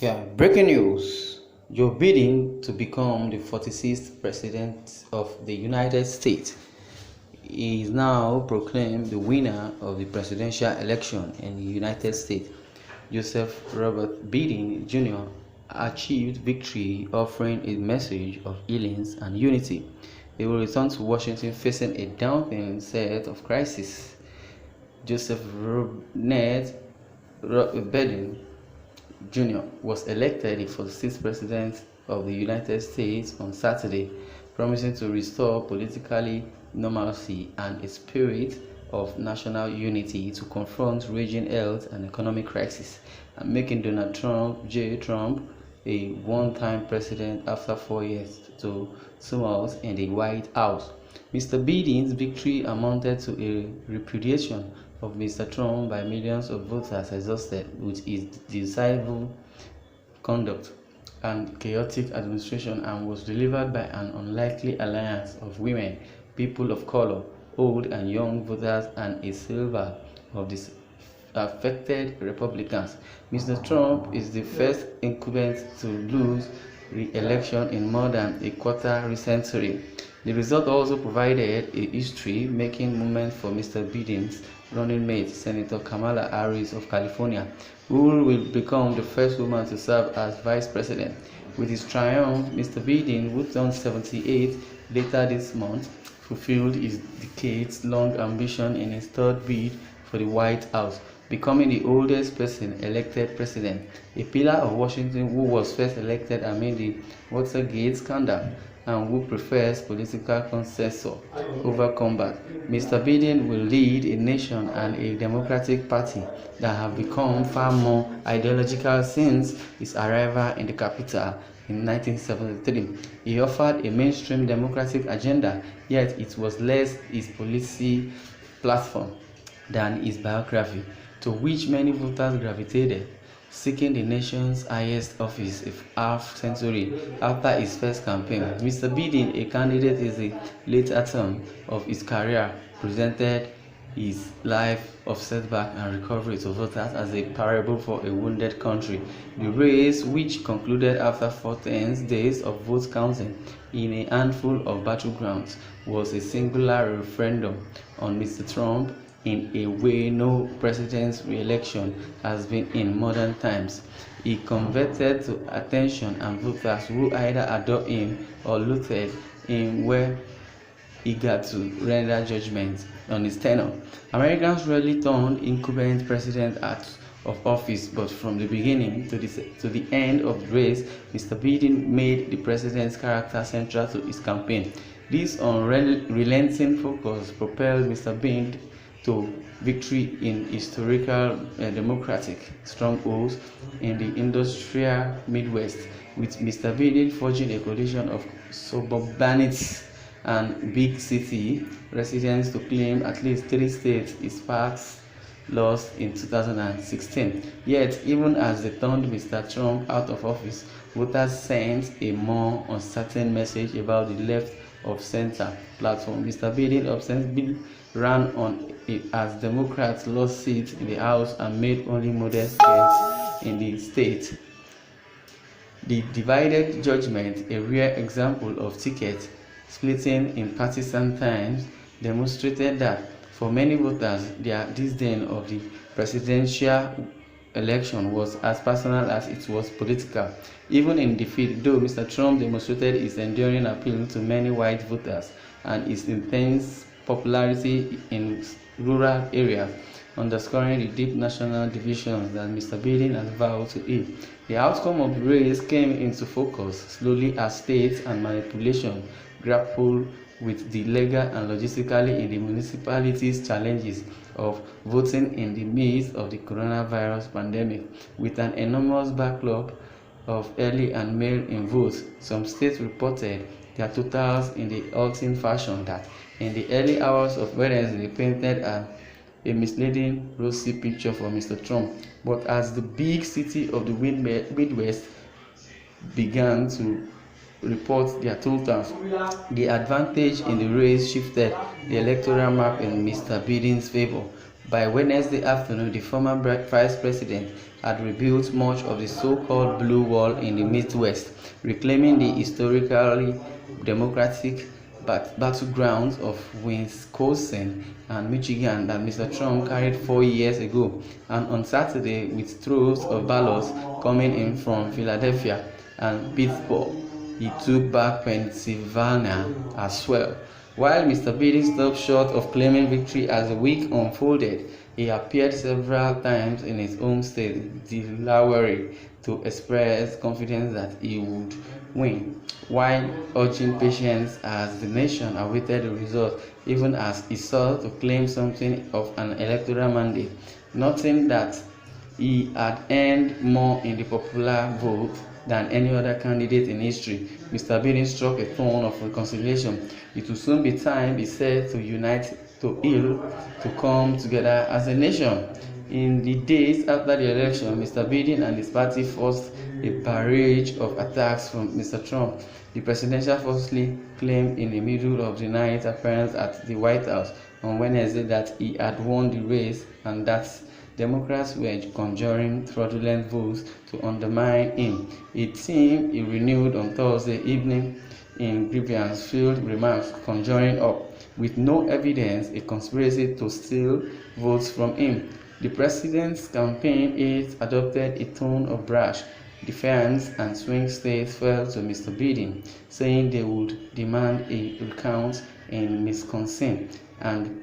Yeah, breaking news. Joe Biden to become the 46th president of the United States. He is now proclaimed the winner of the presidential election in the United States. Joseph Robert Biden Jr. achieved victory, offering a message of healing and unity. He will return to Washington facing a daunting set of crises. Joseph Robert Biden Jr. was elected the 46th President of the United States on Saturday, promising to restore political normalcy and a spirit of national unity to confront raging health and economic crises, and making Donald Trump J. Trump a one-time president after 4 years to tumult in the White House. Mr. Biden's victory amounted to a repudiation of Mr. Trump by millions of voters exhausted with his decisive conduct and chaotic administration, and was delivered by an unlikely alliance of women, people of color, old and young voters, and a sliver of the affected Republicans. Mr. Trump is the first incumbent to lose re-election in more than a quarter century. The result also provided a history-making moment for Mr. Biden's running mate, Senator Kamala Harris of California, who will become the first woman to serve as vice president. With his triumph, Mr. Biden, who turned 78 later this month, fulfilled his decades-long ambition in his third bid for the White House, becoming the oldest person elected president, a pillar of Washington who was first elected amid the Watergate scandal, and who prefers political consensus over combat. Mr. Biden will lead a nation and a Democratic Party that have become far more ideological since his arrival in the capital in 1973. He offered a mainstream democratic agenda, yet it was less his policy platform than his biography, to which many voters gravitated, seeking the nation's highest office a half-century after his first campaign. Mr. Biden, a candidate in the later term of his career, presented his life of setback and recovery to voters as a parable for a wounded country. The race, which concluded after 14 days of vote counting in a handful of battlegrounds, was a singular referendum on Mr. Trump in a way no president's re-election has been in modern times. He converted to attention, and voters who either adore him or loathed him were eager to render judgment on his tenure. Americans rarely turned incumbent president out of office, but from the beginning to the end of the race, Mr. Biden made the president's character central to his campaign. This unrelenting focus propelled Mr. Biden to victory in historical Democratic strongholds in the industrial Midwest, with Mr. Biden forging a coalition of suburbanites and big city residents to claim at least 3 states his past lost in 2016. Yet, even as they turned Mr. Trump out of office, voters sent a more uncertain message about the left of center platform. Mr. Biden ostensibly ran on as Democrats lost seats in the House and made only modest gains in the state. The divided judgment, a rare example of ticket splitting in partisan times, demonstrated that for many voters, their disdain of the presidential election was as personal as it was political. Even in defeat, though Mr. Trump demonstrated his enduring appeal to many white voters and his intense popularity in rural areas, underscoring the deep national divisions that Mr. Biden has vowed to heal. The outcome of the race came into focus slowly as states and manipulation grappled with the legal and logistically in the municipalities challenges of voting in the midst of the coronavirus pandemic. With an enormous backlog of early and mail-in votes, some states reported their totals in the halting fashion that, in the early hours of Wednesday, painted a misleading rosy picture for Mr. Trump. But as the big city of the Midwest began to report their totals, the advantage in the race shifted the electoral map in Mr. Biden's favor. By Wednesday afternoon, the former vice president had rebuilt much of the so-called Blue Wall in the Midwest, reclaiming the historically democratic battlegrounds of Wisconsin and Michigan that Mr. Trump carried 4 years ago, and on Saturday, with troves of ballots coming in from Philadelphia and Pittsburgh, he took back Pennsylvania as well. While Mr. Biden stopped short of claiming victory as the week unfolded, he appeared several times in his home state, Delaware, to express confidence that he would win, while urging patience as the nation awaited the result, even as he sought to claim something of an electoral mandate, noting that he had earned more in the popular vote than any other candidate in history. Mr. Biden struck a tone of reconciliation. It will soon be time, he said, to unite, to heal, to come together as a nation. In the days after the election, Mr. Biden and his party forced a barrage of attacks from Mr. Trump. The presidential falsely claimed in the middle of the night appearance at the White House on Wednesday that he had won the race and that Democrats were conjuring fraudulent votes to undermine him, a theme he renewed on Thursday evening in grievance-filled remarks, conjuring up, with no evidence, a conspiracy to steal votes from him. The president's campaign aides adopted a tone of brash defiance, and swing states fell to Mr. Biden, saying they would demand a recount in Wisconsin and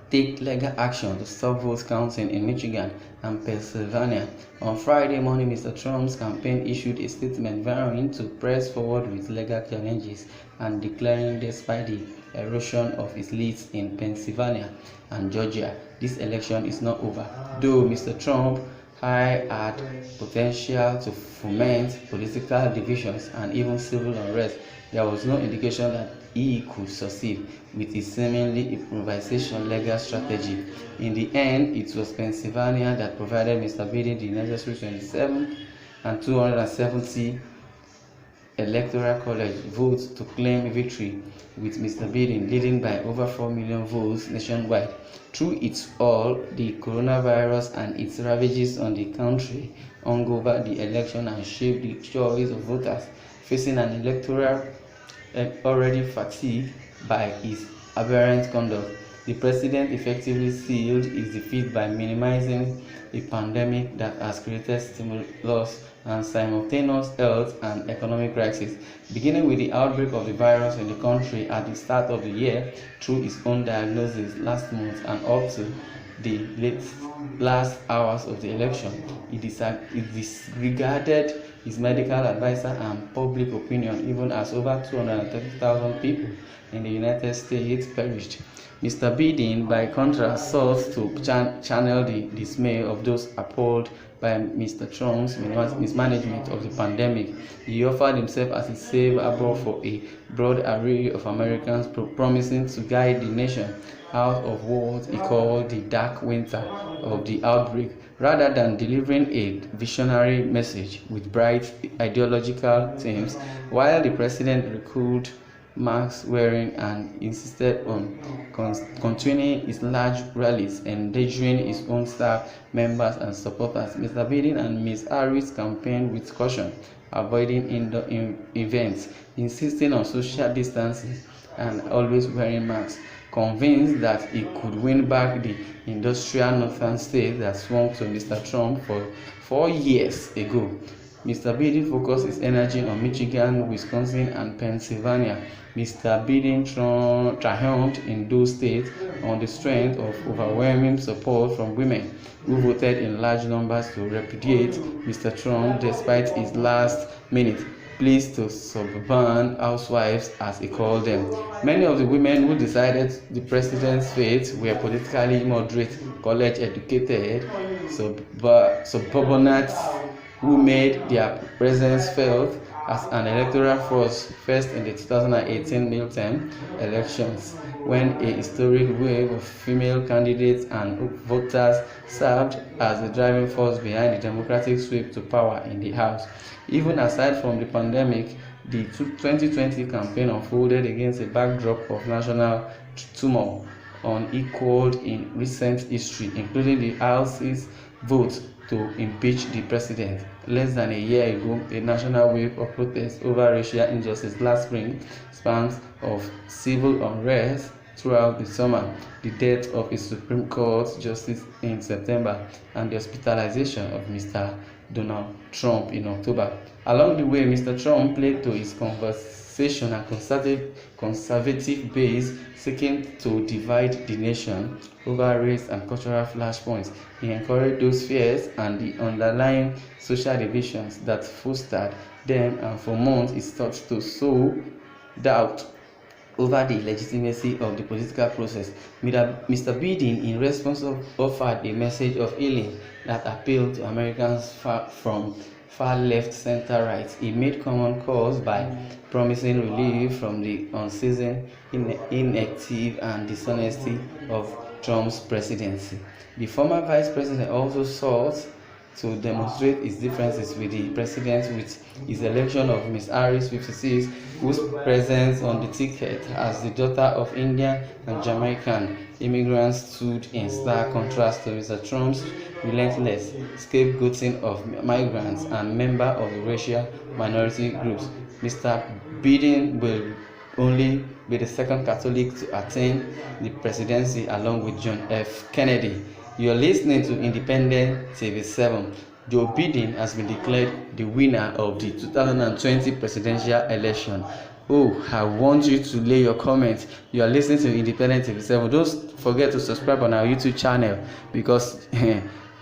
take legal action to stop vote counting in Michigan and Pennsylvania. On Friday morning, Mr. Trump's campaign issued a statement vowing to press forward with legal challenges and declaring, despite the erosion of his leads in Pennsylvania and Georgia, this election is not over. Though Mr. Trump had potential to foment political divisions and even civil unrest, there was no indication that he could succeed with his seemingly improvisation legal strategy. In the end, it was Pennsylvania that provided Mr. Biden the necessary 27 and 270 electoral college votes to claim victory, with Mr. Biden leading by over 4 million votes nationwide. Through it all, the coronavirus and its ravages on the country hung over the election and shaped the choice of voters, facing an electoral already fatigued by his aberrant conduct. The president effectively sealed his defeat by minimizing a pandemic that has created stimulus and simultaneous health and economic crisis, beginning with the outbreak of the virus in the country at the start of the year through his own diagnosis last month and up to the last hours of the election. He disregarded his medical advisor and public opinion, even as over 230,000 people in the United States perished. Mr. Biden, by contrast, sought to channel the dismay of those appalled by Mr. Trump's mismanagement of the pandemic. He offered himself as a safe harbor for a broad array of Americans, promising to guide the nation out of what he called the dark winter of the outbreak, rather than delivering a visionary message with bright ideological themes. While the president recalled mask wearing and insisted on continuing his large rallies, endangering his own staff members and supporters, Mr. Biden and Ms. Harris campaigned with caution, avoiding indoor events, insisting on social distancing, and always wearing masks, convinced that he could win back the industrial northern state that swung to Mr. Trump for 4 years ago. Mr. Biden focused his energy on Michigan, Wisconsin, and Pennsylvania. Mr. Biden triumphed in those states on the strength of overwhelming support from women who voted in large numbers to repudiate Mr. Trump despite his last-minute pleas to suburban housewives, as he called them. Many of the women who decided the president's fate were politically moderate, college-educated suburbanites who made their presence felt as an electoral force, first in the 2018 midterm elections, when a historic wave of female candidates and voters served as the driving force behind the Democratic sweep to power in the House. Even aside from the pandemic, the 2020 campaign unfolded against a backdrop of national turmoil. unequaled in recent history, including the House's vote to impeach the president. Less than a year ago, a national wave of protests over racial injustice last spring, spans of civil unrest throughout the summer, the death of a Supreme Court justice in September, and the hospitalization of Mr. Donald Trump in October. Along the way, Mr. Trump played to his conversation and conservative base, seeking to divide the nation over race and cultural flashpoints. He encouraged those fears and the underlying social divisions that fostered them, and for months he sought to sow doubt over the legitimacy of the political process. Mr. Biden, in response, offered a message of healing that appealed to Americans from far left, center right. He made common cause by promising relief from the unseasoned, inactive, and dishonesty of Trump's presidency. The former vice president also sought to demonstrate his differences with the president with his election of Ms. Harris, 56, whose presence on the ticket as the daughter of Indian and Jamaican immigrants stood in stark contrast to Mr. Trump's relentless scapegoating of migrants and members of the racial minority groups. Mr. Biden will only be the second Catholic to attain the presidency, along with John F. Kennedy. You are listening to Independent TV7. Joe Biden has been declared the winner of the 2020 presidential election. Oh, I want you to lay your comments. You are listening to Independent TV7. Don't forget to subscribe on our YouTube channel, because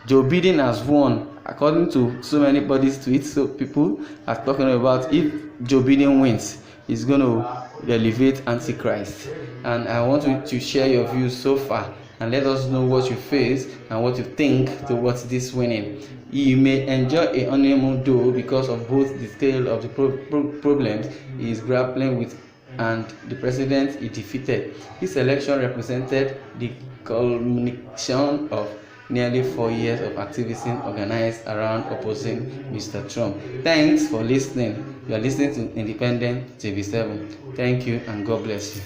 Joe Biden has won according to so many body's tweets. So people are talking about if Joe Biden wins, he's going to elevate Antichrist. And I want you to share your views so far, and let us know what you face and what you think towards this winning. You may enjoy a honeymoon though, because of both the scale of the problems he is grappling with and the president he defeated. This election represented the culmination of nearly 4 years of activism organized around opposing Mr. Trump. Thanks for listening. You are listening to Independent TV7. Thank you and God bless you.